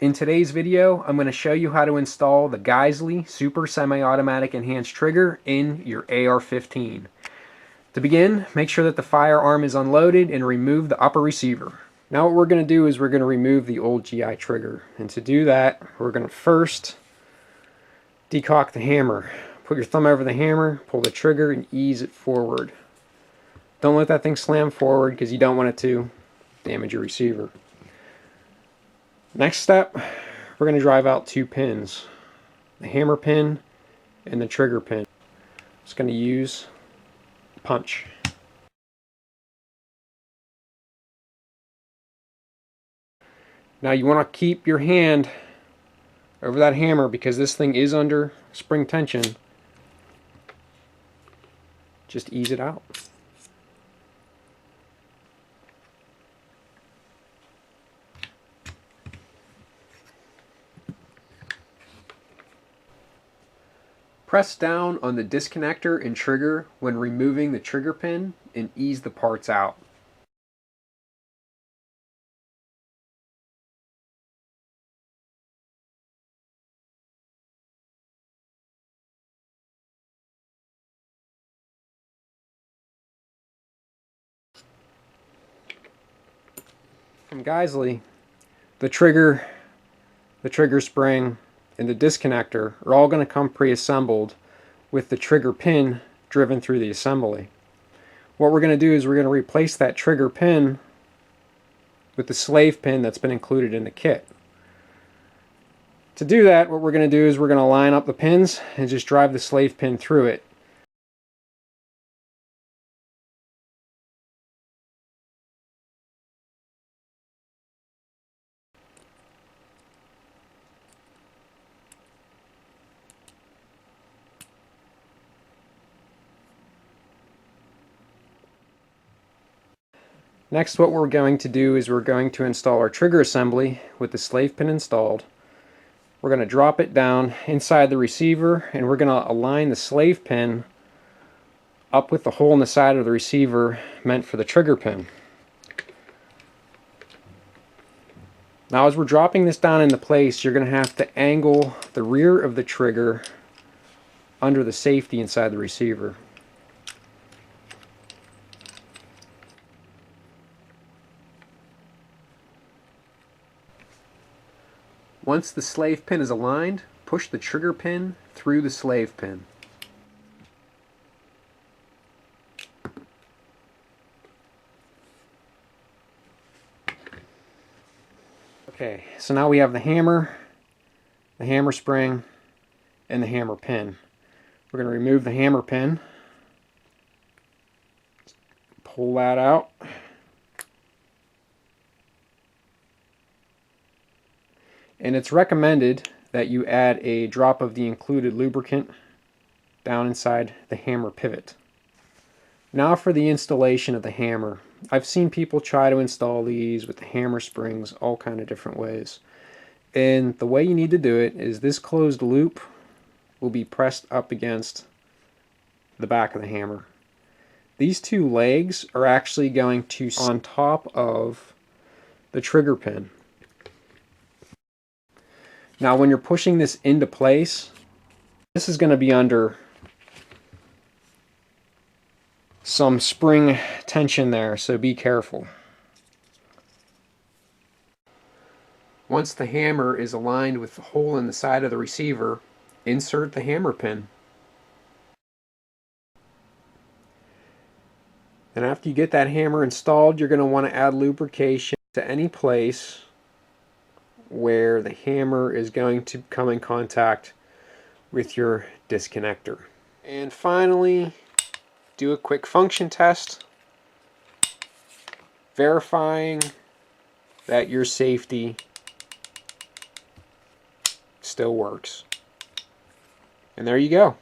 In today's video, I'm going to show you how to install the Geissele Super Semi-Automatic Enhanced Trigger in your AR15. To begin, make sure that the firearm is unloaded and remove the upper receiver. Now what we're going to do is we're going to remove the old GI trigger. And to do that, we're going to first decock the hammer. Put your thumb over the hammer, pull the trigger, and ease it forward. Don't let that thing slam forward because you don't want it to damage your receiver. Next step, we're going to drive out two pins, the hammer pin and the trigger pin. Just going to use a punch. Now you want to keep your hand over that hammer because this thing is under spring tension. Just ease it out. Press down on the disconnector and trigger when removing the trigger pin and ease the parts out. From Geissele, the trigger spring, and the disconnector are all going to come pre-assembled with the trigger pin driven through the assembly. What we're going to do is we're going to replace that trigger pin with the slave pin that's been included in the kit. To do that, what we're going to do is we're going to line up the pins and just drive the slave pin through it. Next, what we're going to do is we're going to install our trigger assembly with the slave pin installed. We're going to drop it down inside the receiver and we're going to align the slave pin up with the hole in the side of the receiver meant for the trigger pin. Now as we're dropping this down into place, you're going to have to angle the rear of the trigger under the safety inside the receiver. Once the slave pin is aligned, push the trigger pin through the slave pin. Okay, so now we have the hammer spring, and the hammer pin. We're going to remove the hammer pin, pull that out, and it's recommended that you add a drop of the included lubricant down inside the hammer pivot. Now for the installation of the hammer. I've seen people try to install these with the hammer springs all kind of different ways. And the way you need to do it is this closed loop will be pressed up against the back of the hammer. These two legs are actually going to sit on top of the trigger pin. Now when you're pushing this into place, this is going to be under some spring tension there, so be careful. Once the hammer is aligned with the hole in the side of the receiver, insert the hammer pin. And after you get that hammer installed, you're going to want to add lubrication to any place where the hammer is going to come in contact with your disconnector. And finally, do a quick function test, verifying that your safety still works. And there you go.